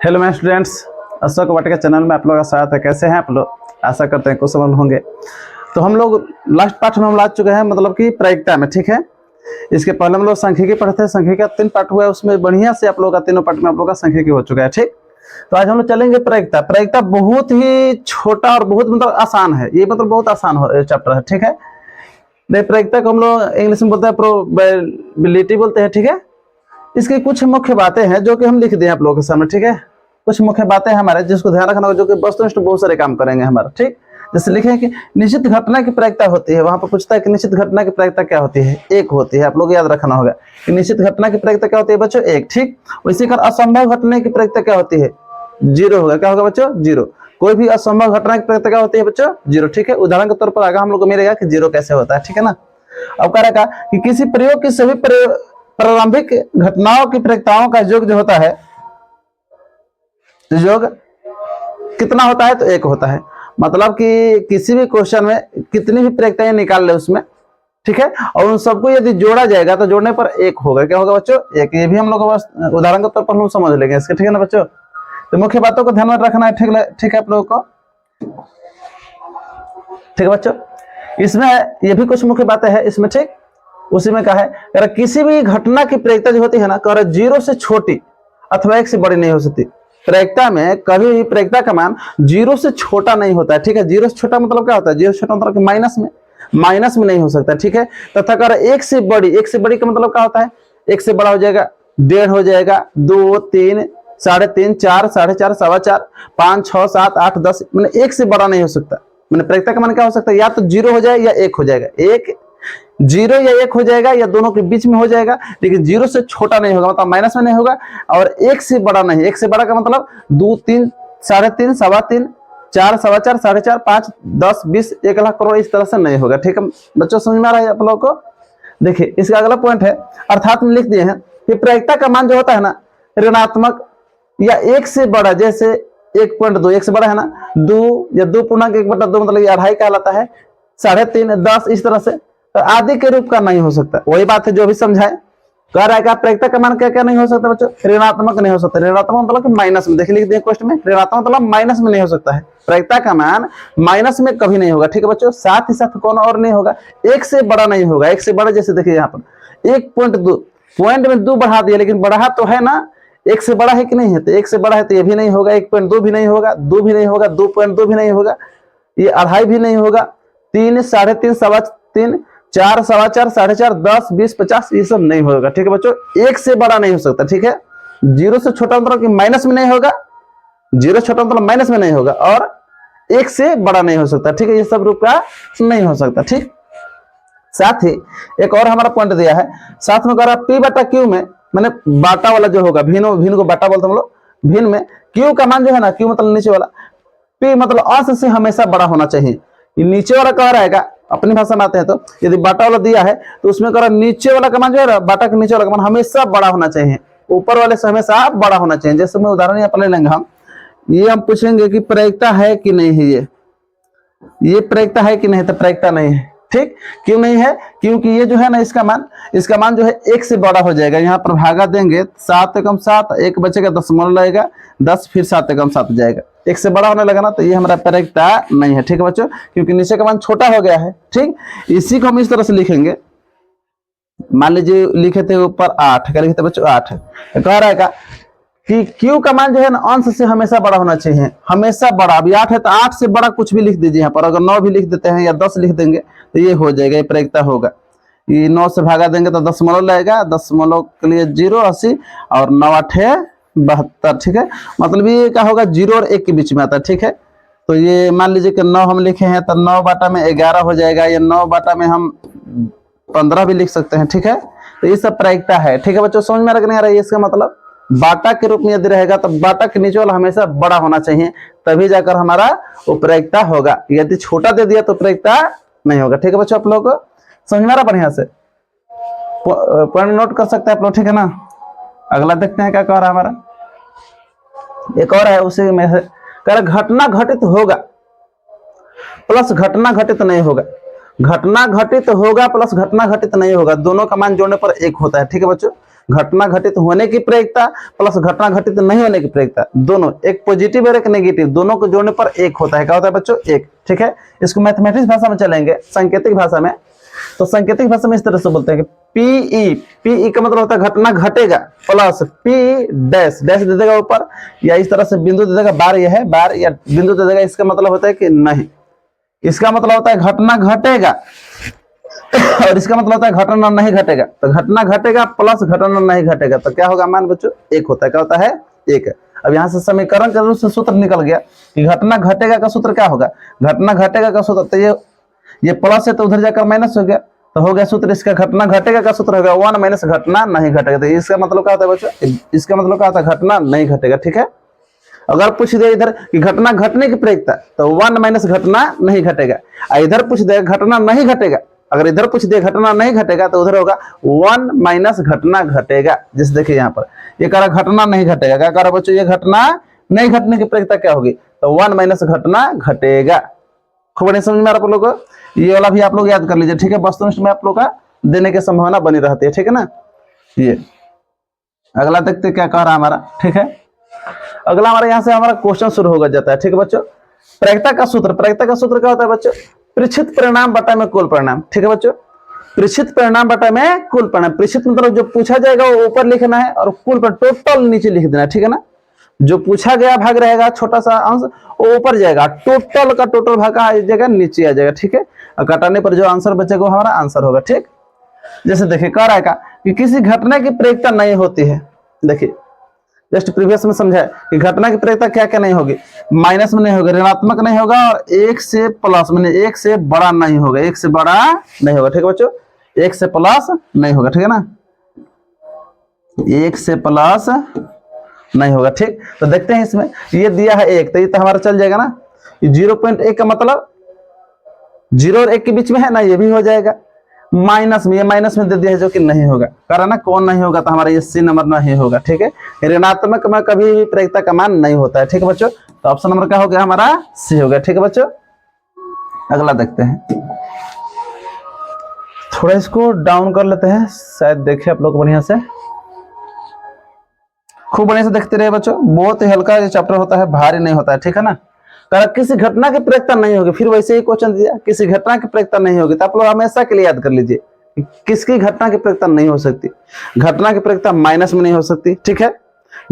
Hello मैं students, Ashok Vatika channel में आप लोग का स्वागत है। कैसे हैं आप लोग? आशा करते हैं कुशल होंगे। तो हम लोग लास्ट पार्ट में हम ला चुके हैं, मतलब कि प्रायिकता में। ठीक है, इसके पहले हम लोग सांख्यिकी पढ़ते हैं। सांख्यिकी का 3 पार्ट हुआ है, उसमें बढ़िया से आप लोग का तीनों पार्ट में आप लोग का सांख्यिकी हो चुका है। ठीक, तो आज हम लोग चलेंगे प्रायिकता। प्रायिकता बहुत ही छोटा और बहुत मतलब आसान है, ये मतलब बहुत आसान चैप्टर है। ठीक है, प्रायिकता को हम लोग इंग्लिश में बोलते हैं प्रोबेबिलिटी बोलते हैं। ठीक है, इसकी कुछ मुख्य बातें हैं जो कि हम लिख दें आप लोगों के सामने। ठीक है, कुछ मुख्य बातें हमारे जिसको ध्यान रखना होगा, जो कि वस्तुनिष्ठ बहुत सारे काम करेंगे हमारा। ठीक, जैसे लिखे कि निश्चित घटना की प्रायिकता होती है, वहां पर पूछता है कि निश्चित घटना की प्रायिकता क्या होती है? एक होती है। आप लोग याद रखना होगा कि निश्चित घटना की प्रायिकता क्या होती है बच्चों? एक। ठीक, इसी का असंभव घटना की प्रायिकता क्या होती है? 0 होगा। क्या होगा बच्चों? 0। कोई भी असंभव घटना की प्रायिकता क्या होती है बच्चों? 0। ठीक है, उदाहरण के तौर पर आगे हम लोग को मिलेगा कि 0 कैसे होता है। ठीक है ना। अब कह रहा कि किसी प्रयोग की सभी प्रारंभिक घटनाओं की प्रायिकताओं का योग जो होता है, योग कितना होता है? तो 1 होता है। मतलब कि किसी भी क्वेश्चन में कितनी भी प्रायिकताएं निकाल ले उसमें, ठीक है, और उन सबको यदि जोड़ा जाएगा तो जोड़ने पर 1 होगा। क्या होगा बच्चों? 1। ये भी हम लोग उदाहरण के तौर पर हम समझ लेंगे इसके। ठीक है ना बच्चों, तो मुख्य बातों को ध्यान में रखना है। ठीक है आप लोगों को। ठीक है बच्चों, इसमें ये भी कुछ मुख्य बातें हैं इसमें। ठीक, उसी में कहा है किसी भी घटना की प्रायिकता जो होती है ना, 0 से छोटी अथवा 1 से बड़ी नहीं हो सकती। प्रायिकता में कभी भी प्रायिकता का मान 0 से छोटा नहीं होता है। ठीक है, 0 से छोटा मतलब क्या होता है? 0 से छोटा मतलब कि माइनस में नहीं हो सकता। ठीक है, तथा अगर 1 से बड़ी का मतलब क्या होता है? 1 से बड़ा हो जाएगा 1.5 हो जाएगा, 2, 3, 3.5, 4, 4.5, 4.25, 5, 6, 7, 8, 10, मैंने 1 से बड़ा नहीं हो सकता। मैंने प्रायिकता का मान क्या हो सकता है? या तो 0 हो जाए या 1 हो जाएगा। 0 या 1 हो जाएगा या दोनों के बीच में हो जाएगा, लेकिन 0 से छोटा नहीं होगा, मतलब माइनस में नहीं होगा। और 1 से बड़ा नहीं। 1 से बड़ा का मतलब 2, 3, 3.5, 3.25, 4, 4.25, 4.5, 5, 10, 20, 1 लाख करोड़, इस तरह से नहीं होगा। ठीक है बच्चों, समझ में आ रहा है आप लोगों को? देखिए इसका अगला पॉइंट है, अर्थात में लिख दिए हैं कि प्रायिकता का मान जो होता है ना, ऋणात्मक या 1 से बड़ा, जैसे 1.2 1 से बड़ा है ना, 2 या 2.1/2 मतलब 2.5 कहलाता है, 3.5, 10, इस तरह से। तो आदि के रूप का नहीं हो सकता। वही बात है जो भी समझाए। कह रहा है कि प्रायिकता का मान क्या क्या नहीं हो सकता बच्चों? ऋणात्मक नहीं हो सकता। ऋणात्मक मतलब कि माइनस में। देखिए लिख दिए क्वेश्चन में, ऋणात्मक मतलब माइनस में नहीं हो सकता है। प्रायिकता का मान माइनस में कभी नहीं होगा। ठीक है बच्चों, साथ ही साथ कौन और नहीं होगा? 1 से बड़ा नहीं होगा। 1 से बड़ा जैसे देखिए यहाँ पर 1.2, पॉइंट में 2 बढ़ा दिया, लेकिन बढ़ा तो है ना, 1 से बड़ा है कि नहीं है? तो 1 से बड़ा है तो ये भी नहीं होगा, 1.2 भी नहीं होगा, 2 भी नहीं होगा, 2.2 भी नहीं होगा, ये 2.5 भी नहीं होगा, 3, 3.5, 3.25, 4, 4.25, 4.5, 10, 20, 50, ये सब नहीं होगा। ठीक है बच्चों, 1 से बड़ा नहीं हो सकता। ठीक है, 0 से छोटा मतलब कि माइनस में नहीं होगा, 0 से छोटा मतलब माइनस में नहीं होगा, और 1 से बड़ा नहीं हो सकता। ठीक है, ये सब रूप का नहीं हो सकता। ठीक, साथ ही एक और हमारा पॉइंट दिया है, साथ में कह P बटा Q में, मैंने बाटा वाला जो होगा, भिन्न को बाटा बोलते हम लोग, भिन्न में Q का मान जो है ना, Q मतलब नीचे वाला, P मतलब अंश से हमेशा बड़ा होना चाहिए। ये नीचे वाला कह रहेगा, अपनी भाषा में आते हैं तो यदि बाटा वाला दिया है तो उसमें कह रहा नीचे वाला का मान जो है, बाटा के नीचे वाला का मान हमेशा बड़ा होना चाहिए, ऊपर वाले से हमेशा बड़ा होना चाहिए। जैसे मैं उदाहरण यहाँ पर ले लेंगे हम, ये हम पूछेंगे कि प्रायिकता है कि नहीं है, ये प्रायिकता है कि नहीं? तो प्रायिकता नहीं है। ठीक, क्यों नहीं है? क्योंकि ये जो है ना, इसका मान जो है 1 से बड़ा हो जाएगा। यहाँ पर भागा देंगे, 7 एकम 7, 1 बचेगा, दशमलव लगेगा 10, फिर 7 एकम 7 जाएगा, 1 से बड़ा होने लगा ना, तो ये हमारा प्रायिकता नहीं है। ठीक है बच्चों, क्योंकि नीचे का मान छोटा हो गया है। ठीक, इसी को हम इस तरह से लिखेंगे। मान लीजिए लिखे थे ऊपर 8, क्या लिखे थे बच्चों? 8। कह रहा है कि Q का मान जो है ना, अंश से हमेशा बड़ा होना चाहिए, हमेशा बड़ा। अभी 8 है तो 8 से बड़ा कुछ भी लिख दीजिए यहाँ पर। अगर 9 भी लिख देते हैं या 10 लिख देंगे तो ये हो जाएगा, ये प्रायिकता होगा। ये 9 से भागा देंगे तो दशमलव लगेगा, दशमलव के लिए 0, 80, और 9 8 72। ठीक है, मतलब ये क्या होगा? 0 और 1 के बीच में आता है। ठीक है, तो ये मान लीजिए कि 9 हम लिखे हैं तो 9 बाटा में 11 हो जाएगा, या 9 बाटा में हम 15 भी लिख सकते हैं। ठीक है, तो ये सब प्रायिकता है। ठीक है बच्चों, समझ में रखने आ रहा है? इसका मतलब बाटा के रूप में यदि रहेगा तो बाटा के नीचे वाला हमेशा बड़ा होना चाहिए, तभी जाकर हमारा वो प्रायिकता होगा। यदि छोटा दे दिया तो प्रायिकता नहीं होगा। ठीक है बच्चों, आप लोगों को समझ में आ रहा? बढ़िया से पॉइंट नोट कर सकते हैं आप लोग। ठीक है ना, अगला देखते हैं क्या कह रहा है हमारा। एक और है, उसी में कह रहा घटना घटित होगा प्लस घटना घटित नहीं होगा। घटना घटित होगा प्लस घटना घटित नहीं होगा, दोनों का मान जोड़ने पर 1 होता है। ठीक है बच्चों, घटना घटित होने की प्रयोक्ता प्लस घटना घटित नहीं होने की प्रयोक्ता, दोनों एक पॉजिटिव और एक नेगेटिव, दोनों को जोड़ने पर एक होता है। क्या होता है बच्चों? एक। ठीक है, इसको मैथमेटिक्स भाषा में चलेंगे, सांकेतिक भाषा में। तो सांकेतिक भाषा में इस तरह से बोलते हैं कि पीई, पीई का मतलब होता है घटना घटेगा प्लस पी डैश, डैश दे देगा ऊपर, या इस तरह से बिंदु दे देगा, बार यह है बार, या बिंदु दे देगा, इसका मतलब होता है कि नहीं, इसका मतलब होता है घटना घटेगा और इसका मतलब होता है घटना नहीं घटेगा। तो घटना घटेगा प्लस घटना नहीं घटेगा, तो क्या होगा मान बच्चों? एक होता है। क्या होता है? एक। अब यहाँ से समीकरण के रूप से सूत्र निकल गया कि घटना घटेगा का सूत्र क्या होगा? घटना घटेगा का सूत्र, तो ये प्लस है तो उधर जाकर माइनस हो गया, तो हो गया सूत्र इसका घटना घटेगा का सूत्र हो गया 1 माइनस घटना नहीं घटेगा। तो इसका मतलब क्या होता है बच्चों? इसका मतलब क्या होता है? घटना नहीं घटेगा। ठीक है, अगर पूछ दे इधर कि घटना घटने की प्रयोक्ता, तो 1 माइनस घटना नहीं घटेगा, इधर पूछ दे घटना नहीं घटेगा, अगर इधर पूछ दे घटना नहीं घटेगा तो उधर होगा 1 माइनस घटना घटेगा। जैसे देखिए यहाँ पर ये कह रहा घटना नहीं घटेगा, क्या कह रहा बच्चों? ये घटना नहीं घटने की प्रयोक्ता क्या होगी? तो 1 माइनस घटना घटेगा। खूब बढ़िया समझ में आ रहा आप लोगों को? ये वाला भी आप लोग याद कर लीजिए। ठीक है, वस्तुनिष्ठ में आप लोग का देने की संभावना बनी रहती है। ठीक है ना? ये अगला देखते क्या कह रहा हमारा। ठीक है, अगला हमारा यहाँ से हमारा क्वेश्चन शुरू होगा जाता है। ठीक है बच्चों, प्रयोक्ता का सूत्र, प्रयोक्ता का सूत्र क्या होता है बच्चों? प्रेक्षित परिणाम बटा में कुल परिणाम। ठीक है बच्चों, प्रेक्षित परिणाम बटा में कुल परिणाम। प्रेक्षित मतलब जो पूछा जाएगा वो ऊपर लिखना है और कुल पर टोटल नीचे लिख देना है। ठीक है ना? जो पूछा गया भाग रहेगा छोटा सा अंश वो ऊपर जाएगा, टोटल का टोटल भाग आ जाएगा नीचे आ जाएगा। ठीक है, और घटाने पर जो आंसर बचेगा वो हमारा आंसर होगा। ठीक, जैसे देखिए कह रहा है का कि किसी घटना की प्रयोक्ता नहीं होती है। देखिए जस्ट प्रीवियस में समझा कि घटना की प्रयोक्ता क्या क्या नहीं होगी? माइनस में नहीं होगा, ऋणात्मक नहीं होगा, और एक से प्लस में एक से बड़ा नहीं होगा, एक से बड़ा नहीं होगा। ठीक है बच्चों, एक से प्लस नहीं होगा। ठीक है ना? एक से प्लस नहीं होगा। ठीक, तो देखते हैं इसमें ये दिया है एक, तो ये तो हमारा चल जाएगा ना। 0.1 का मतलब 0 और 1 के बीच में है ना, ये भी हो जाएगा। माइनस में, ये माइनस में दे दिया है जो कि नहीं होगा, करा ना कौन नहीं होगा? तो हमारा ये सी नंबर नहीं होगा। ठीक है, ऋणात्मक में कभी भी प्रयोक्ता का मान नहीं होता है। ठीक है बच्चों, तो ऑप्शन नंबर क्या हो गया? हमारा सी हो गया। ठीक है बच्चों, अगला देखते हैं। थोड़ा इसको डाउन कर लेते हैं, शायद देखे आप लोग बढ़िया से, खूब बढ़िया से देखते रहे बच्चों। बहुत ही हल्का ये चैप्टर होता है, भारी नहीं होता है। ठीक है ना? किसी घटना की प्रयोक्ता नहीं होगी, फिर वैसे ही क्वेश्चन दिया किसी घटना की प्रयोक्ता नहीं होगी, तो आप लोग हमेशा के लिए याद कर लीजिए किसकी घटना की प्रयोक्ता नहीं हो सकती। घटना की प्रयोक्ता माइनस में नहीं हो सकती। ठीक है,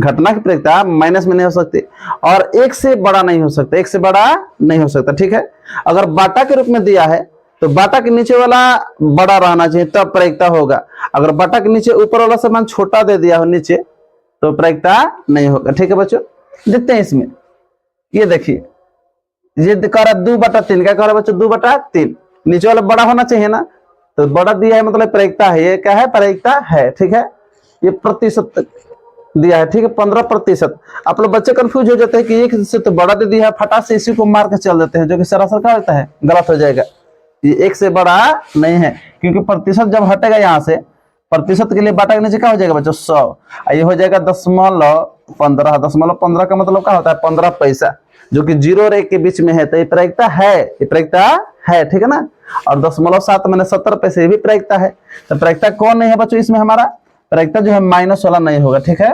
घटना की प्रयोक्ता माइनस में नहीं हो सकती, और एक से बड़ा नहीं हो सकता, एक से बड़ा नहीं हो सकता। ठीक है, अगर बाटा के रूप में दिया है तो बाटा के नीचे वाला बड़ा रहना चाहिए तब प्रयोक्ता होगा। अगर बाटा के नीचे ऊपर वाला सामान छोटा दे दिया हो नीचे तो प्रयोक्ता नहीं होगा। ठीक है बच्चों, देखते हैं इसमें, ये देखिए ये कह रहा 2/3, क्या कह रहा बच्चों? 2/3, नीचे वाला बड़ा होना चाहिए ना, तो बड़ा दिया है मतलब प्रयोक्ता है। ये क्या है? प्रयोक्ता है। ठीक है, ये प्रतिशत दिया है। ठीक है, 15%। आप लोग बच्चे कंफ्यूज हो जाते हैं कि एक से तो बड़ा दे दिया है, फटाक से इसी को मार के चल देते हैं, जो कि सरासर क्या होता है? गलत हो जाएगा। ये एक से बड़ा नहीं है, क्योंकि प्रतिशत जब हटेगा यहाँ से, प्रतिशत के लिए बाटा के नीचे क्या हो जाएगा बच्चों? 100, ये हो जाएगा 0.15। 0.15 का मतलब क्या होता है? 15 पैसा, जो कि 0 और 1 के बीच में है, तो ये प्रयोक्ता है, ये प्रयोक्ता है। ठीक है ना? और 0.7 मैंने 70 पैसे भी प्रयोक्ता है। तो प्रयोक्ता कौन नहीं है बच्चों इसमें? हमारा प्रयोक्ता जो है माइनस वाला नहीं होगा। ठीक है,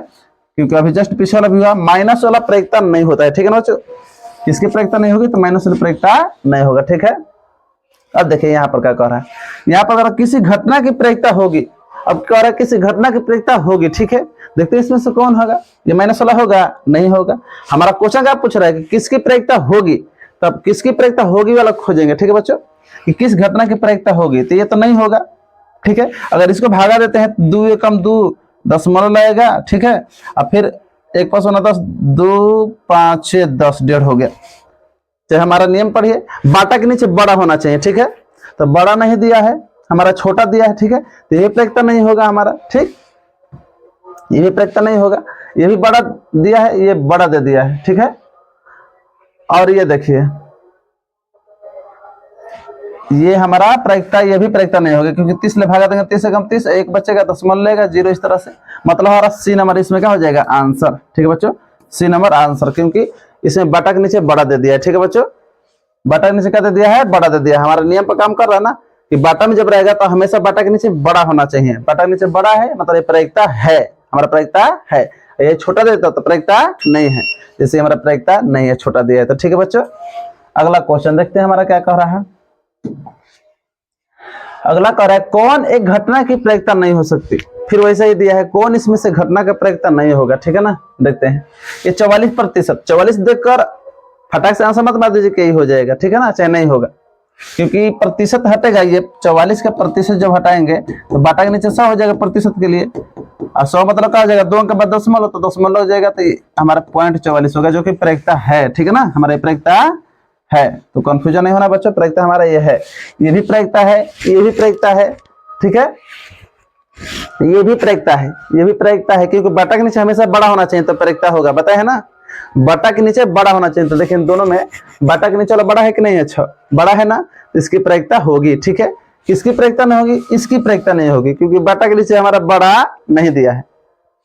क्योंकि अभी जस्ट पीछे वाला भी हुआ, माइनस वाला प्रयोक्ता नहीं होता है। ठीक है ना बच्चों, किसकी प्रयोक्ता नहीं होगी? तो माइनस वाला प्रयोक्ता नहीं होगा। ठीक है, अब देखिए यहाँ पर क्या कह रहा है, यहाँ पर अगर किसी घटना की प्रयोक्ता होगी, अब कह रहा है किसी घटना की प्रयोक्ता होगी। ठीक है, देखते हैं इसमें से कौन होगा? ये माइनस वाला होगा? नहीं होगा। हमारा क्वेश्चन क्या पूछ रहा है कि किसकी प्रयोक्ता होगी, तब किसकी प्रयोक्ता होगी वाला खोजेंगे। ठीक है बच्चों, कि किस घटना की प्रयोक्ता होगी, तो ये तो नहीं होगा। ठीक है, अगर इसको भागा देते हैं 2 एकम 2 दशमलव लगेगा। ठीक है, और फिर 1 + 1 10, 2 5 6 10, 1.5 हो गया। तो हमारा नियम पढ़िए, बाटा के नीचे बड़ा होना चाहिए। ठीक है, तो बड़ा नहीं दिया है, हमारा छोटा दिया है। ठीक है, तो ये प्रयोक्ता नहीं होगा हमारा। ठीक, ये भी प्रयोक्ता नहीं होगा, ये भी बड़ा दिया है, ये बड़ा दे दिया है। ठीक है, और ये देखिए ये हमारा प्रयोक्ता, ये भी प्रयोक्ता नहीं होगा, क्योंकि 30 ले भागा देंगे, 30 से कम 30, एक बच्चे का दशमलव लेगा 0, इस तरह से, मतलब हमारा सी नंबर इसमें क्या हो जाएगा? आंसर। ठीक है बच्चों, सी नंबर आंसर, क्योंकि इसमें बाटा के नीचे बड़ा दे दिया है। ठीक है बच्चों, बाटा के नीचे क्या दे दिया है? बड़ा दे दिया है। हमारा नियम पर काम कर रहा है ना, कि बाटा में जब रहेगा तो हमेशा बाटा के नीचे बड़ा होना चाहिए। बाटा के नीचे बड़ा है मतलब ये प्रायिकता है, हमारा प्रायिकता है। ये छोटा देता तो प्रायिकता नहीं है, जैसे हमारा प्रायिकता नहीं है, छोटा दिया है। तो ठीक है बच्चों, अगला क्वेश्चन देखते हैं हमारा क्या कह रहा है। अगला कह रहा है कौन एक घटना की प्रायिकता नहीं हो सकती। फिर वैसा ही दिया है कौन इसमें से घटना का प्रायिकता नहीं होगा। ठीक है ना, देखते हैं। ये 44%, 44 देखकर फटाक से आंसर मत मार दीजिए कि यही हो जाएगा। ठीक है ना, चाहे नहीं होगा, क्योंकि प्रतिशत हटेगा। ये 44 का प्रतिशत जब हटाएंगे तो बाटा के नीचे 100 हो जाएगा प्रतिशत के लिए, और 100 मतलब क्या हो जाएगा, 2 अंक के बाद दशमलव, तो दशमलव हो जाएगा, तो हमारा 0.44 होगा, जो कि प्रायिकता है। ठीक है ना, हमारा प्रायिकता है, तो कंफ्यूजन नहीं होना बच्चों, प्रायिकता हमारा ये है। ये भी प्रायिकता है, ये भी प्रायिकता है। ठीक है, ये भी प्रायिकता है, ये भी प्रायिकता है, क्योंकि बाटा के नीचे हमेशा बड़ा होना चाहिए तो प्रायिकता होगा, बताए है ना। बाटा के नीचे बड़ा होना चाहिए, तो देखिए दोनों में बाटा के नीचे वाला बड़ा है कि नहीं है, अच्छा बड़ा है ना, तो इसकी प्रायिकता होगी। ठीक है, किसकी प्रायिकता नहीं होगी, इसकी प्रायिकता नहीं होगी, क्योंकि बाटा के नीचे हमारा बड़ा नहीं दिया है।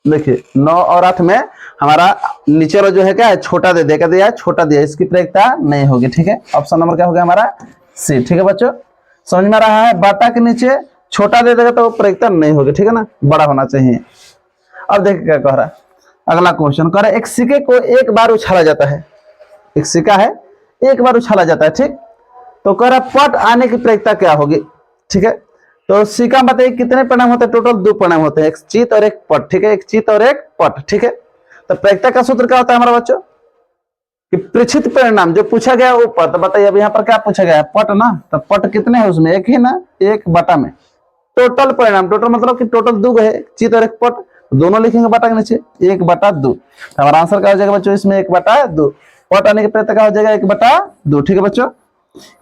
देखिए 9 और 8 में हमारा नीचे वाला जो है क्या है, छोटा दे दिया है, छोटा दिया, इसकी प्रायिकता नहीं होगी। ठीक है, ऑप्शन नंबर क्या हो गया हमारा सी। ठीक है बच्चों, समझ में आ रहा है, बाटा के नीचे छोटा दे देगा तो प्रायिकता नहीं होगी। ठीक है ना, बड़ा होना चाहिए। अब देखिए क्या कह रहा है, अगला क्वेश्चन कह रहा है एक सिक्के को एक बार उछाला जाता है। एक सिक्का है, एक बार उछाला जाता है। ठीक, तो कह रहा है पट आने की प्रायिकता क्या होगी। ठीक है, तो सिक्का बताइए कितने परिणाम होते हैं, टोटल 2 परिणाम होते हैं, एक चित और एक पट। ठीक है, एक चित और एक पट। ठीक है, तो प्रायिकता का सूत्र क्या होता है हमारा बच्चों, कि प्रेक्षित परिणाम जो पूछा गया वो पट। बताइए अब यहाँ पर क्या पूछा गया है, पट ना, तो पट कितने हैं उसमें, एक ही ना, एक बटा में टोटल परिणाम, टोटल मतलब कि टोटल 2 है, चित और एक पट, दोनों लिखेंगे बाटा के नीचे 1/2। हमारा आंसर क्या हो जाएगा बच्चों, इसमें 1/2। पट आने के प्रायिकता क्या हो जाएगा, 1/2। ठीक है बच्चों,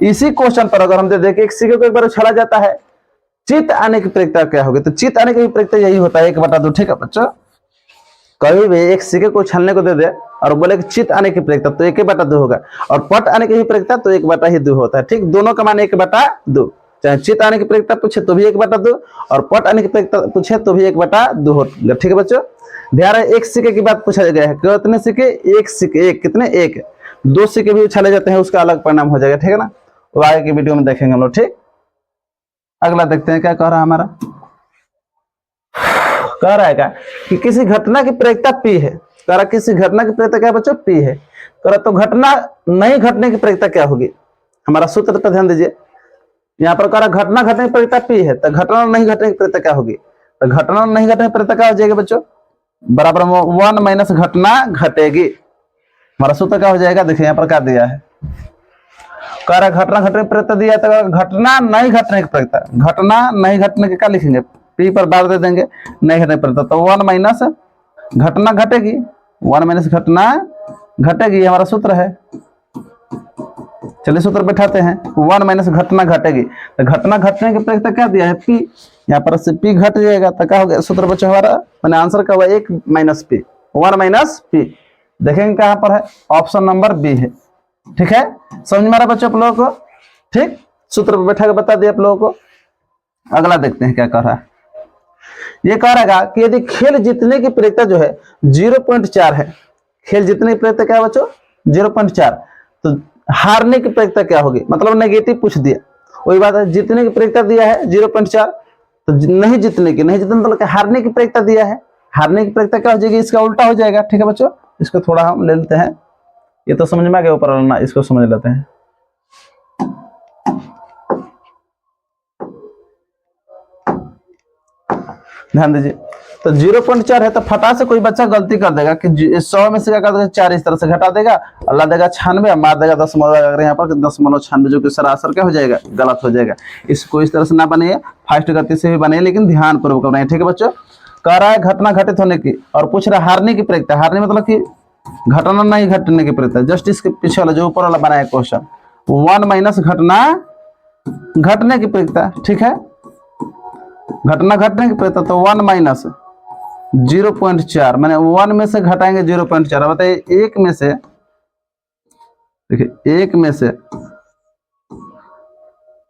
इसी क्वेश्चन पर अगर हम दे दें कि एक सिक्के को एक बार उछाला जाता है, चित आने की प्रायिकता क्या होगी, तो चित आने की प्रायिकता यही होता है 1/2। ठीक है बच्चों, कभी भी एक सिक्के को उछालने को दे दे और बोले कि चित आने की प्रायिकता तो 1/2 होगा, और पट आने की प्रायिकता तो 1/2 होता है। ठीक, दोनों का मान 1/2, चाहे चित आने की प्रायिकता पूछे तो भी 1/2, और पट आने की प्रायिकता पूछे तो भी 1/2 होगा। ठीक है बच्चों, ध्यान रहे, एक सिक्के की बात पूछा गया है, कितने सिक्के, एक सिक्के, एक कितने, एक। 2 सिक्के भी उछाले जाते हैं, उसका अलग परिणाम हो जाएगा। ठीक है ना, वो आगे की वीडियो में देखेंगे हम लोग। ठीक, अगला देखते हैं क्या कह रहा है हमारा, कह रहा है क्या कि किसी घटना की प्रायिकता पी है। कह रहा किसी घटना की प्रायिकता क्या बच्चों, पी है। कह रहा तो घटना नहीं घटने की प्रायिकता क्या होगी, हमारा सूत्र पर ध्यान दीजिए। यहाँ पर कह रहा घटना घटने की प्रायिकता पी है, तो घटना नहीं घटने की प्रायिकता क्या होगी, तो घटना नहीं घटने की प्रायिकता क्या हो जाएगी बच्चों, बराबर 1 माइनस घटना घटेगी। हमारा सूत्र क्या हो जाएगा, देखिए यहाँ पर क्या दिया है, कह रहा घटना घटने की प्रायिकता दिया है, तो घटना नहीं घटने की प्रायिकता, घटना नहीं घटने के क्या लिखेंगे, पी पर बार दे देंगे, नहीं घटने की प्रायिकता, तो 1 माइनस घटना घटेगी, 1 माइनस घटना घटेगी, हमारा सूत्र है। चलिए सूत्र बैठाते हैं, 1 माइनस घटना घटेगी, तो घटना घटने की प्रायिकता क्या दिया है, पी। यहाँ पर से पी घट जाएगा, तो क्या हो गया सूत्र बच्चा हमारा, मैंने आंसर क्या हुआ, 1 माइनस पी, 1 माइनस पी। देखेंगे कहाँ पर है, ऑप्शन नंबर बी है। ठीक है, समझ में आ रहा बच्चों आप लोगों को। ठीक, सूत्र पर बैठा के बता दिया आप लोगों को। अगला देखते हैं क्या कह रहा है, ये कह रहा है कि यदि खेल जीतने की प्रायिकता जो है 0.4 है, खेल जीतने की प्रायिकता क्या है बच्चों, 0.4, तो हारने की प्रायिकता क्या होगी, मतलब नेगेटिव पूछ दिया, वही बात है, जीतने की प्रायिकता दिया है 0.4, तो नहीं जीतने की, नहीं जीतने मतलब हारने की प्रायिकता दिया है, हारने की प्रायिकता क्या हो जाएगी, इसका उल्टा हो जाएगा। ठीक है बच्चों, इसको थोड़ा हम ले लेते हैं, ये तो समझ में आ गया, ऊपर वाला इसको समझ लेते हैं। ध्यान दीजिए, तो 0.4 है, तो फटा से कोई बच्चा गलती कर देगा कि 100 में से क्या कर देगा, 4 इस तरह से घटा देगा, अल्लाह देगा 96, मार देगा दशमलव, अगर यहाँ पर 0.96, जो कि सरासर क्या हो जाएगा, गलत हो जाएगा। इसको इस तरह से ना बने, फास्ट गति से भी बने, लेकिन ध्यान पूर्वक बनाए। ठीक है बच्चों, कह रहा है घटना घटित होने की, और पूछ रहा है हारने की प्रायिकता, हारने मतलब कि घटना नहीं घटने की प्रायिकता, जस्ट इसके पीछे वाला जो ऊपर वाला बनाया क्वेश्चन, 1 माइनस घटना घटने की प्रायिकता। ठीक है, घटना घटने की प्रायिकता, तो 1 माइनस 0.4, मैंने 1 में से घटाएंगे 0.4। बताइए, एक में से, देखिए एक में से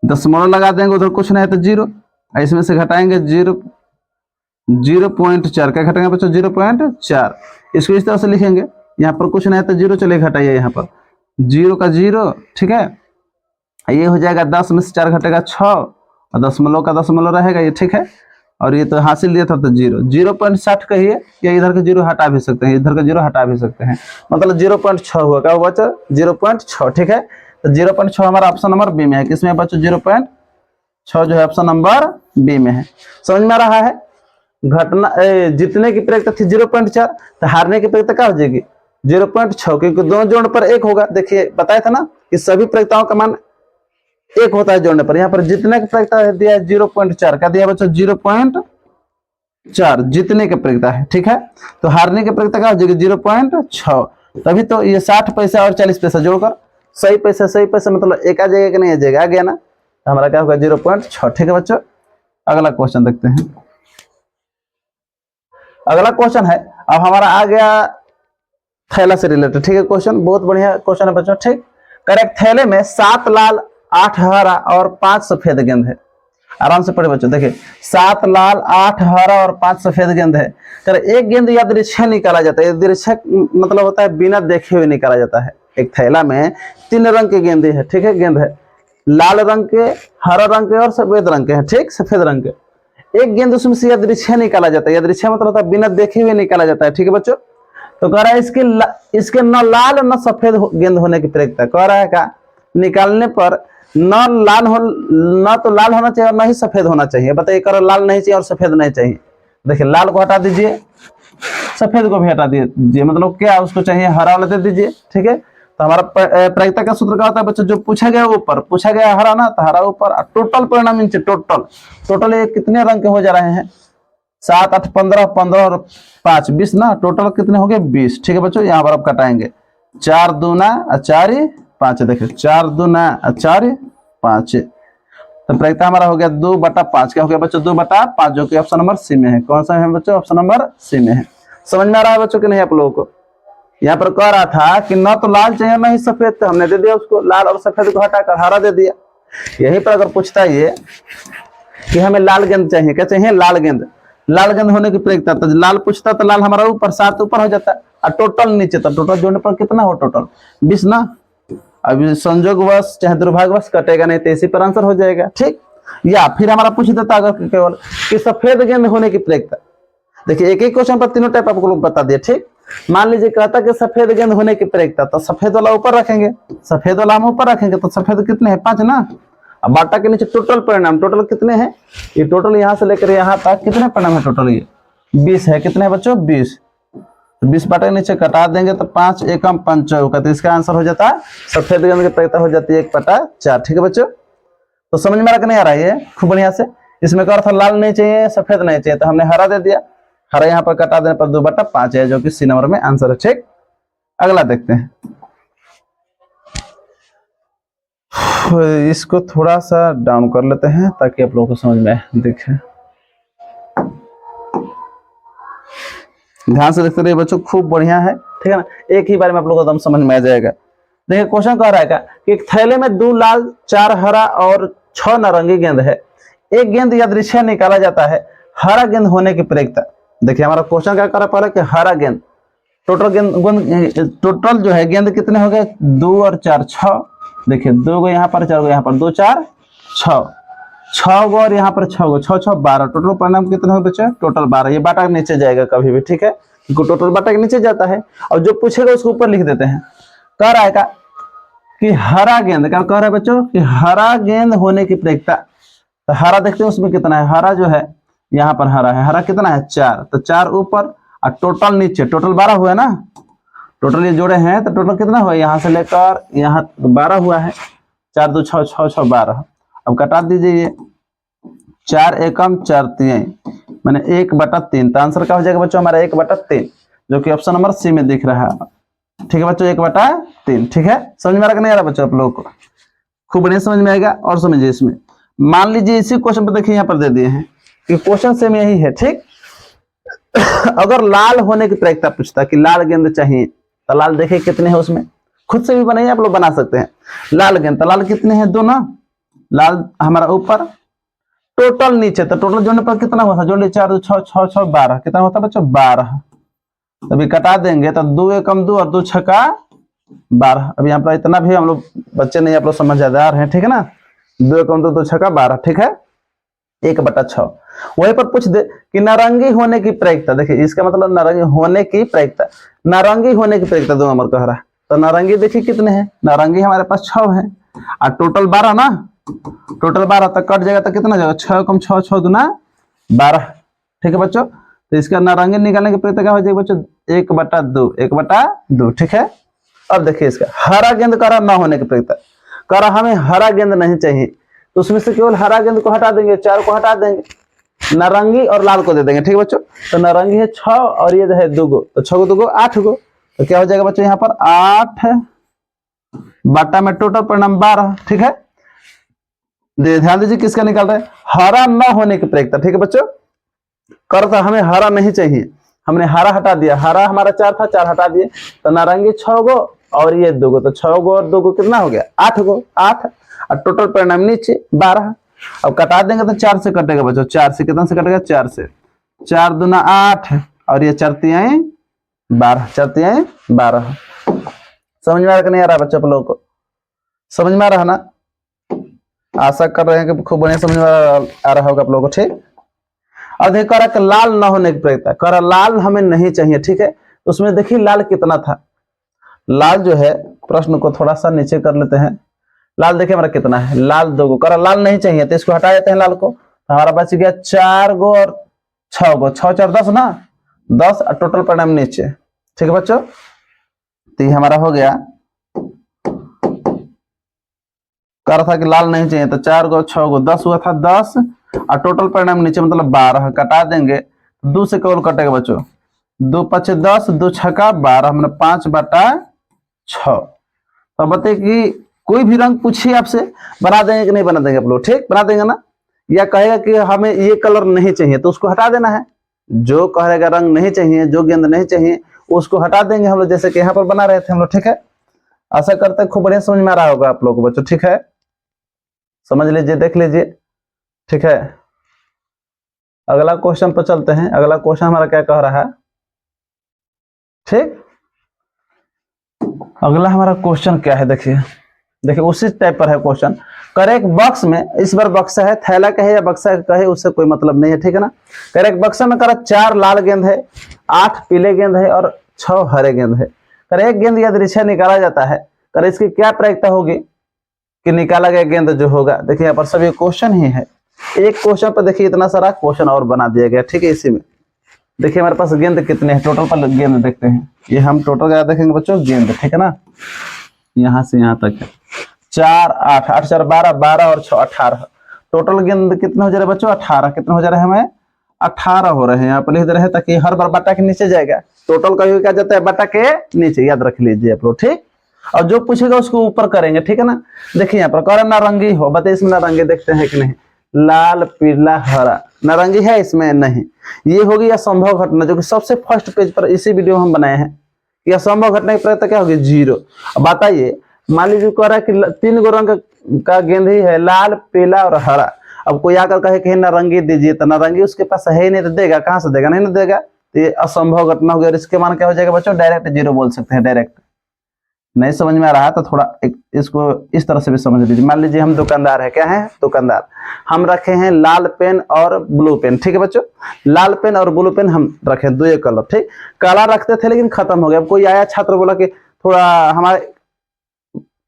दशमलव लगा देंगे, उधर कुछ नहीं है तो 0, इसमें से घटाएंगे 0.4, क्या घटाएंगे बच्चों, 0.4। इसको इस तरह से लिखेंगे, यहाँ पर कुछ नहीं है तो 0, चलिए घटाइए यहाँ पर 0 का 0। ठीक है, ये हो जाएगा 10 में से 4 घटेगा 6, और दशमलव का दशमलव रहेगा ये, ठीक है। और ये तो हासिल दिया था तो 0.60 कहिए, या इधर का 0 हटा भी सकते हैं, इधर का 0 हटा भी सकते हैं, मतलब 0.6 हुआ, क्या हुआ बच्चों 0.6, ठीक है। तो 0.6 हमारा ऑप्शन नंबर बी में है। किसमें बच्चों 0.6 जो है ऑप्शन नंबर बी में है। समझ में आ रहा है। घटना जीतने की प्रेरित थी 0.4, तो हारने की प्रेरित क्या हो जाएगी 0.6, क्योंकि दोनों जोड़ने पर 1 होगा। देखिए बताया था ना कि सभी प्रेरिताओं का मान 1 होता है जोड़ने पर। यहाँ पर जीतने की प्रेरित दिया है 0.4, क्या दिया बच्चों 0.4 जीतने की प्रेरित है, ठीक है। तो हारने की प्रेरित क्या हो जाएगी 0.6। तभी तो ये 60 पैसा और 40 पैसा जोड़कर सही पैसा मतलब 1 आ जाएगा कि नहीं आ जाएगा, आ गया ना। तो हमारा क्या होगा 0.6, ठीक है बच्चों। अगला क्वेश्चन देखते हैं। अगला क्वेश्चन है, अब हमारा आ गया थैला से रिलेटेड, ठीक है। क्वेश्चन बहुत बढ़िया क्वेश्चन है बच्चों, ठीक। करेक्ट, थैले में 7 लाल 8 हरा और 5 सफेद गेंद है। आराम से पढ़े बच्चों, देखिए 7 लाल 8 हरा और 5 सफेद गेंद है। कर एक गेंद यादृच्छिक निकाला जाता है। यादृच्छिक मतलब होता है बिना देखे हुए निकाला जाता है। एक थैला में 3 रंग के गेंदे है, ठीक है। गेंद है लाल रंग के, हरा रंग के और सफेद रंग के हैं, ठीक, सफेद रंग के। एक गेंद उसमें से यादृच्छिक निकाला जाता है। यादृच्छिक मतलब होता है बिना देखे हुए निकाला जाता है, ठीक है बच्चों। तो कह रहा है इसके न लाल न सफेद गेंद होने की प्रेरित है। कह रहा है का निकालने पर न तो लाल होना चाहिए और न ही सफेद होना चाहिए। बताइए, करो लाल नहीं चाहिए और सफेद नहीं चाहिए। देखिए लाल को हटा दीजिए, सफेद को भी हटा दीजिए, मतलब क्या उसको चाहिए हरा वाला दे दीजिए, ठीक है। तो हमारा प्रायिकता का सूत्र क्या होता है बच्चों, जो पूछा गया ऊपर, पूछा गया हरा ना, तो हरा ऊपर, टोटल परिणाम नीचे। टोटल ये कितने रंग के हो जा रहे हैं 7 8 15 15 और 5 20 ना, टोटल कितने हो गए 20, ठीक है बच्चों। यहाँ पर आप कटाएंगे 4 दूना 4 5, देखिए 4 दूना 4 5, तो प्रायिकता हमारा हो गया 2/5। क्या हो गया बच्चों 2/5, जो कि ऑप्शन नंबर सी में है। कौन सा है बच्चों, ऑप्शन नंबर सी में है। समझ में आ रहा है बच्चों कि नहीं आप लोगों को। यहाँ पर कह रहा था कि न तो लाल चाहिए न ही सफेद, तो हमने दे दिया उसको, लाल और सफेद को हटाकर हरा दे दिया। यहीं पर अगर पूछता है ये कि हमें लाल गेंद चाहिए, क्या चाहिए लाल गेंद, लाल गेंद होने की प्रेरित, तो लाल पूछता तो लाल हमारा ऊपर 7 ऊपर हो जाता है, और टोटल नीचे, तो टोटल जोड़ने पर कितना हो टोटल 20 ना। अभी संयोगवश चाहे दुर्भाग्यवश कटेगा नहीं, तो इसी पर आंसर हो जाएगा, ठीक। या फिर हमारा पूछ देता अगर केवल कि सफेद गेंद होने की प्रेरित। देखिए एक क्वेश्चन पर तीनों टाइप आपको लोग बता दिए, ठीक। मान लीजिए कहता कि सफेद गेंद होने की प्रेरित, तो सफेद वाला ऊपर रखेंगे, सफेद वाला हम ऊपर रखेंगे, तो सफेद कितने हैं 5 ना। अब बाटा के नीचे टोटल परिणाम, टोटल कितने हैं, ये टोटल यहाँ से लेकर यहाँ तक कितने परिणाम है टोटल, ये 20 है। कितने है बच्चों 20, 20 बाटा के नीचे कटा देंगे तो 5 एकम 5 का, तो इसका आंसर हो जाता है सफेद गेंद की प्रेरित हो जाती है 1/4, ठीक है बच्चों। तो समझ में आ रहा नहीं आ रहा है ये खूब बढ़िया से। इसमें कहा था लाल नहीं चाहिए सफेद नहीं चाहिए, तो हमने हरा दे दिया, हरा यहाँ पर कटा देने पर 2/5 है, जो कि सी नंबर में आंसर है, ठीक। अगला देखते हैं, इसको थोड़ा सा डाउन कर लेते हैं ताकि आप लोगों को समझ में दिखे। ध्यान से देखते रहिए बच्चों, खूब बढ़िया है, ठीक है ना। एक ही बार में आप लोगों को एकदम समझ में आ जाएगा। देखिए क्वेश्चन कह रहा है कि एक थैले में 2 लाल 4 हरा और 6 नारंगी गेंद है। एक गेंद यादृच्छिक निकाला जाता है, हरा गेंद होने की प्रेरित। देखिए हमारा क्वेश्चन क्या कर रहा है कि हरा गेंद, टोटल जो है गेंद कितने हो गए 2 और 4 6। देखिए 2 को यहाँ पर 4 को यहाँ पर, 2 4 6 गो और यहाँ पर 6 गो, 6 6 12, टोटल परिणाम कितने हो बच्चे टोटल 12। ये बाटा के नीचे जाएगा कभी भी, ठीक है, टोटल बाटा के नीचे जाता है, और जो पूछेगा उसको ऊपर लिख देते हैं। कह रहा है कि हरा गेंद, क्या कह रहा है बच्चों कि हरा गेंद होने की प्रेरित। तो हरा देखते हैं उसमें कितना है, हरा जो है यहाँ पर हरा है, हरा कितना है 4, तो 4 ऊपर और टोटल नीचे, टोटल 12 हुआ है ना। टोटल ये जोड़े हैं तो टोटल कितना हुआ, यहाँ से लेकर यहाँ 12 हुआ है, 4 2 6 6 6 12। अब कटा दीजिए ये 4 एकम 4 3, मैंने 1/3, तो आंसर क्या हो जाएगा बच्चों हमारा 1/3, जो कि ऑप्शन नंबर सी में दिख रहा है, ठीक है बच्चों 1/3, ठीक है। समझ में आ रहा नहीं आ रहा बच्चों आप लोगों को, खूब बढ़िया समझ में आएगा। और समझिए इसमें मान लीजिए इसी क्वेश्चन पर देखिए यहाँ पर दे दिए हैं कि क्वेश्चन सेम यही है, ठीक। अगर लाल होने की प्रायिकता पूछता कि लाल गेंद चाहिए, तो लाल देखिए कितने हैं उसमें, खुद से भी बनाइए आप लोग बना सकते हैं। लाल गेंद, तो लाल कितने हैं 2 ना, लाल हमारा ऊपर, टोटल नीचे, तो टोटल जोड़ने पर कितना होता है, जोड़ लीजिए 4 6 6 6 12, कितना होता है बच्चों 12। अभी कटा देंगे तो 2 एकम 2 और 2 छक्का 12। अभी यहाँ पर इतना भी हम लोग बच्चे नहीं आप लोग समझदार हैं, ठीक है ना, 2 एकम 2 2 छक्का 12, ठीक है। 1/6। वहीं पर पूछ दे कि नारंगी होने की प्रायिकता, देखिए इसका मतलब नारंगी होने की प्रायिकता, नारंगी होने की प्रायिकता 2 नंबर कह रहा है। तो नारंगी देखिए कितने हैं, नारंगी हमारे पास 6 है और टोटल 12 ना, टोटल 12 तक कट जाएगा तो कितना जाएगा 6 कम 6 6 दूना 12। ठीक है बच्चों, तो इसका नारंगी निकालने की प्रायिकता क्या हो जाएगी बच्चों 1/2, 1/2। ठीक है, अब देखिए इसका हरा गेंद करा ना होने की प्रायिकता, करा हमें हरा गेंद नहीं चाहिए तो उसमें से केवल हरा गेंद को हटा देंगे, 4 को हटा देंगे, नारंगी और लाल को दे देंगे। ठीक है बच्चों, तो नारंगी है 6 और ये है 2 गो, तो 6 को 2 गो 8 गो, तो क्या हो जाएगा बच्चों यहाँ पर 8 बाटा में टोटल परिणाम 12। ठीक है, ध्यान दीजिए किसका निकाल रहे हैं, हरा न होने की प्रायिकता। ठीक है बच्चों, कर था हमें हरा नहीं चाहिए, हमने हरा हटा दिया, हरा हमारा 4 था, 4 हटा दिए, तो नारंगी 6 गो और ये 2 गो, तो 6 गो और 2 गो कितना हो गया 8 गो, 8 और टोटल परिणाम नीचे 12। अब कटा देंगे तो 4 से कटेगा बच्चों, 4 से कितना से कटेगा 4 से, 4 दूना 8 और ये 4 तिहाई 12, 4 तिहाई 12। समझ में आ रहा नहीं आ रहा बच्चों आप लोगों को, समझ में आ रहा ना, आशा कर रहे हैं कि खूब बढ़िया समझ में आ रहा होगा आप लोगों को। ठीक, और देखिए करा कि लाल न होने की प्रायिकता, करा लाल हमें नहीं चाहिए। ठीक है, उसमें देखिए लाल कितना था, लाल जो है प्रश्न को थोड़ा सा नीचे कर लेते हैं, लाल देखिए हमारा कितना है, लाल 2 गो, करा लाल नहीं चाहिए तो इसको हटा देते हैं लाल को, तो हमारा बच गया 4 गो और 6 गो, 6 4 10 ना, 10 और टोटल परिणाम नीचे। ठीक है बच्चों, तो ये हमारा हो गया, कर था कि लाल नहीं चाहिए तो 4 गो 6 गो 10 हुआ था, 10 और टोटल परिणाम नीचे मतलब 12, कटा देंगे 2 से केवल कटेगा बच्चों, 2 5 10, 2 छक्का 12, हमने 5/6। तो बताइए कि कोई भी रंग पूछिए आपसे बना देंगे कि नहीं बना देंगे आप लोग, ठीक बना देंगे ना, या कहेगा कि हमें ये कलर नहीं चाहिए तो उसको हटा देना है, जो कहेगा रंग नहीं चाहिए, जो गेंद नहीं चाहिए उसको हटा देंगे हम लोग, जैसे कि यहाँ पर बना रहे थे हम लोग। ठीक है, आशा करते हैं खूब बढ़िया समझ में आ रहा होगा आप लोगों को बच्चों। ठीक है, समझ लीजिए, देख लीजिए। ठीक है, अगला क्वेश्चन पर चलते हैं, अगला क्वेश्चन हमारा क्या कह रहा है। ठीक, अगला हमारा क्वेश्चन क्या है, देखिए देखिए उसी टाइप पर है क्वेश्चन। करेक्ट बॉक्स में, इस बार बक्सा है, थैला कहे या बक्सा कहे उससे कोई मतलब नहीं है। ठीक है ना, करेक्ट बक्सा में करा 4 लाल गेंद है, 8 पीले गेंद है और 6 हरे गेंद है। कर एक गेंद यादृच्छा निकाला जाता है, कर इसकी क्या प्रायिकता होगी कि निकाला गया गेंद जो होगा। देखिए यहाँ पर सभी क्वेश्चन ही है, एक क्वेश्चन पर देखिए इतना सारा क्वेश्चन और बना दिया गया। ठीक है, इसी में देखिए हमारे पास गेंद कितने हैं, टोटल पर गेंद देखते हैं, ये हम टोटल क्या देखेंगे बच्चों गेंद। ठीक है ना, यहाँ से यहाँ तक है 4 8 8 4 12, 12 और 6 18, टोटल गेंद कितने हो जा रहे हैं बच्चों 18, कितने हो जा रहे हैं हमें 18 हो रहे हैं। यहाँ पर लिख दे रहे हैं ताकि हर बार बटा के नीचे जाएगा, टोटल कभी क्या जाता है बटा के नीचे, याद रख लीजिए आप लोग। ठीक, और जो पूछेगा उसको ऊपर करेंगे। ठीक है ना, देखिए यहाँ पर कह नारंगी हो, बताइए इसमें नारंगी देखते हैं कि नहीं, लाल पीला हरा, नारंगी है इसमें नहीं। ये होगी असंभव घटना, जो कि सबसे फर्स्ट पेज पर इसी वीडियो में हम बनाए हैं कि असंभव घटना की प्रायिकता क्या होगी 0। अब बताइए, मान लीजिए कह रहा है कि 3 गो रंग का गेंद ही है, लाल पीला और हरा। अब कोई आकर कहे कि नारंगी दीजिए, तो नारंगी उसके पास है ही नहीं तो देगा कहां से, देगा नहीं ना देगा, तो ये असंभव घटना हो गया। और इसके मान क्या हो जाएगा बच्चों, डायरेक्ट 0 बोल सकते हैं। डायरेक्ट नहीं समझ में आ रहा है तो थोड़ा इसको इस तरह से भी समझ लीजिए। मान लीजिए हम दुकानदार है, क्या है दुकानदार, हम रखे हैं लाल पेन और ब्लू पेन। ठीक है बच्चों, लाल पेन और ब्लू पेन हम रखे 2 कलर। ठीक, काला रखते थे लेकिन खत्म हो गया। अब कोई आया छात्र बोला कि थोड़ा हमारे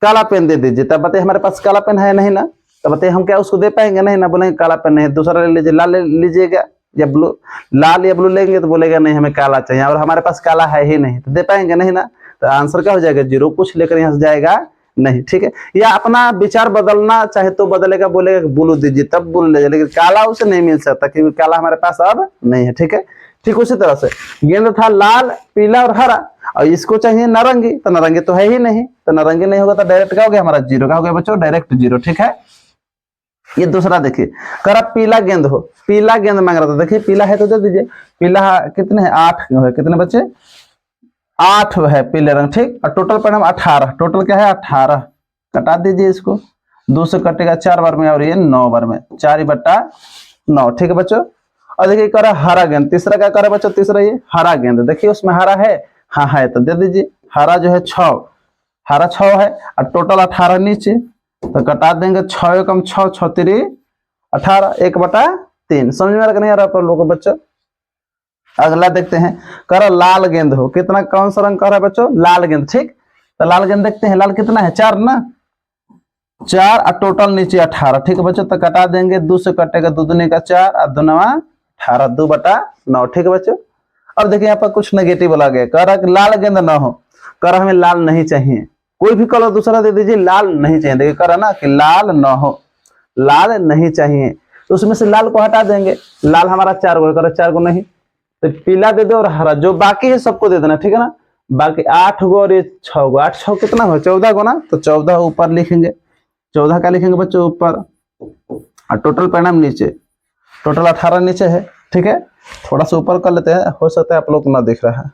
काला पेन दे दीजिए, तब बताइए हमारे पास काला पेन है नहीं ना, तब बताइए हम क्या उसको दे पाएंगे, नहीं ना, बोलेंगे काला पेन नहीं, दूसरा ले लीजिए, लाल ले लीजिएगा या ब्लू, लाल या ब्लू लेंगे तो बोलेगा नहीं हमें काला चाहिए, और हमारे पास काला है ही नहीं तो दे पाएंगे नहीं ना, तो आंसर क्या हो जाएगा 0, कुछ लेकर यहाँ से जाएगा नहीं। ठीक है, या अपना विचार बदलना चाहे तो बदलेगा, बोलेगा ब्लू दीजिए तब ब्लू ले, लेकिन काला उसे नहीं मिल सकता क्योंकि काला हमारे पास अब नहीं है। ठीक है, ठीक उसी तरह से गेंद था लाल पीला और हरा, और इसको चाहिए नारंगी, तो नारंगी तो है ही नहीं, तो नारंगी नहीं होगा तो डायरेक्ट क्या हो गया हमारा 0, क्या हो गया बच्चों डायरेक्ट 0। ठीक है, ये दूसरा देखिए, करा पीला गेंद हो, पीला गेंद मांग रहा था, देखिए पीला है तो दे दीजिए, पीला कितने है 8 है, कितने बच्चे 8 है पीले रंग। ठीक, और टोटल परिणाम 18, टोटल क्या है 18, कटा दीजिए इसको, 2 से कटेगा 4 बार में और ये 9 बार में, 4/9। ठीक है बच्चों, और देखिए करा हरा गेंद, तीसरा क्या करे बच्चों, तीसरा ये हरा गेंद, देखिए उसमें हरा है, हाँ है तो दे दीजिए, हरा जो है 6, हरा 6 है और टोटल 18 नीचे, तो कटा देंगे 6 एकम 6, 6 3 18, 1/3। समझ में आ नहीं आ रहा आप लोगों को बच्चों? अगला देखते हैं, कह लाल गेंद हो, कितना कौन सा रंग कह रहा है बच्चों? लाल गेंद। ठीक, तो लाल गेंद देखते हैं, लाल कितना है? 4 ना, 4 और टोटल नीचे 18। ठीक है बच्चों, तो कटा देंगे, 2 से कटेगा 2 दूनी का 4 और 2 9 18, 2/9। ठीक है बच्चों, अब देखिए यहाँ पर कुछ नेगेटिव बोला गया, कह रहा कि लाल गेंद ना हो, कह रहा हमें लाल नहीं चाहिए, कोई भी कलर दूसरा दे दीजिए, लाल नहीं चाहिए। देखिए कह रहा ना कि लाल ना हो, लाल नहीं चाहिए, तो उसमें से लाल को हटा देंगे। लाल हमारा 4 गो, कर 4 गो नहीं, तो पीला दे दो और हरा, जो बाकी है सबको दे देना। ठीक है ना, बाकी 8 गो और ये 6 गो, 8 6 कितना हो? 14 गो ना, तो 14 ऊपर लिखेंगे। 14 का लिखेंगे बच्चों ऊपर, और टोटल परिणाम नीचे, टोटल 18 नीचे है। ठीक है, थोड़ा सा ऊपर कर लेते हैं, हो सकता है आप लोग को ना दिख रहा है।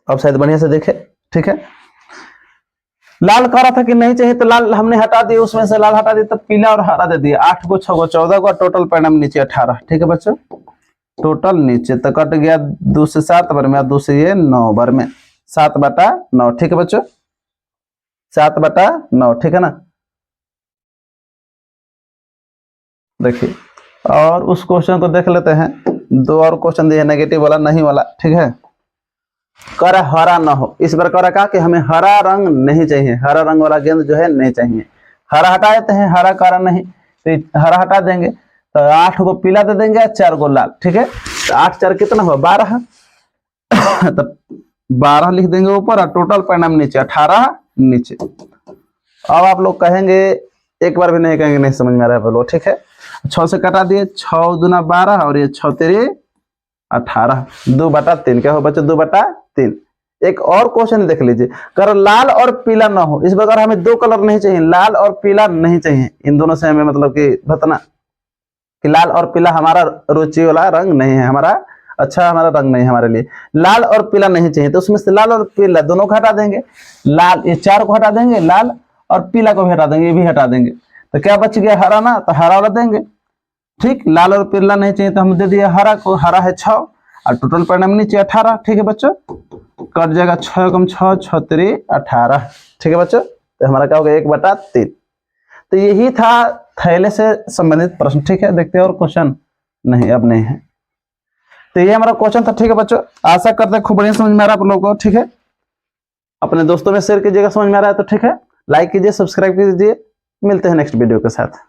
अब शायद बढ़िया से देखे। ठीक है, लाल कह रहा था कि नहीं चाहिए, तो लाल हमने हटा दिया, उसमें से लाल हटा दिया, तो पीला और हरा दे दिया। 8 गो 6 गो 14 गो, टोटल परिणाम नीचे 18। ठीक है बच्चों, टोटल नीचे तो कट गया 2 से 7 बार में, 2 से ये 9 बार में, 7/9। ठीक है बच्चों, 7/9। ठीक है ना, देखिए और उस क्वेश्चन को देख लेते हैं। 2 और क्वेश्चन दिए, नेगेटिव वाला नहीं वाला। ठीक है, कर हरा ना हो, इस बार कर कहा कि हमें हरा रंग नहीं चाहिए, हरा रंग वाला गेंद जो है नहीं चाहिए। हरा हटा देते हैं, हरा कारण नहीं, तो हरा हटा देंगे, तो 8 गो पीला दे देंगे, 4 गो लाल। ठीक है, तो 8 4 कितना हुआ? 12। तो 12 लिख देंगे ऊपर, और टोटल परिणाम नीचे 18 नीचे। अब आप लोग कहेंगे, एक बार भी नहीं कहेंगे नहीं समझ में आ रहा है बोलो। ठीक है, 6 से कटा दिए, 6 दूना 12 और ये 6 तेरे 18, 2/3। क्या हो बच्चों? 2/3। एक और क्वेश्चन देख लीजिए, कर लाल और पीला ना हो, इस प्रकार हमें 2 कलर नहीं चाहिए, लाल और पीला नहीं चाहिए, इन दोनों से हमें मतलब कि बताना कि लाल और पीला हमारा रुचि वाला रंग नहीं है, हमारा अच्छा हमारा रंग नहीं है हमारे लिए, लाल और पीला नहीं चाहिए। तो उसमें से लाल और पीला दोनों को हटा देंगे, लाल ये 4 को हटा देंगे, लाल और पीला को भी हटा देंगे, ये भी हटा देंगे, तो क्या बच गया? हरा ना, तो हरा वाला देंगे। ठीक, लाल और पीला नहीं चाहिए तो हम दे दिए हरा को, हरा है 6 और टोटल परिणाम नीचे 18। ठीक है बच्चों, कट जाएगा 6 कम 6 6 3 18। ठीक है बच्चों, तो हमारा क्या हो गया? 1/3। तो यही था थैले से संबंधित प्रश्न। ठीक है, देखते हैं और क्वेश्चन नहीं, अब नहीं है। तो ये हमारा क्वेश्चन था। ठीक है बच्चों, आशा करते हैं खूब बढ़िया समझ में आ रहा है आप लोगों को। ठीक है, अपने दोस्तों में शेयर कीजिएगा, समझ में आ रहा है तो। ठीक है, लाइक कीजिए, सब्सक्राइब कीजिए, मिलते हैं नेक्स्ट वीडियो के साथ।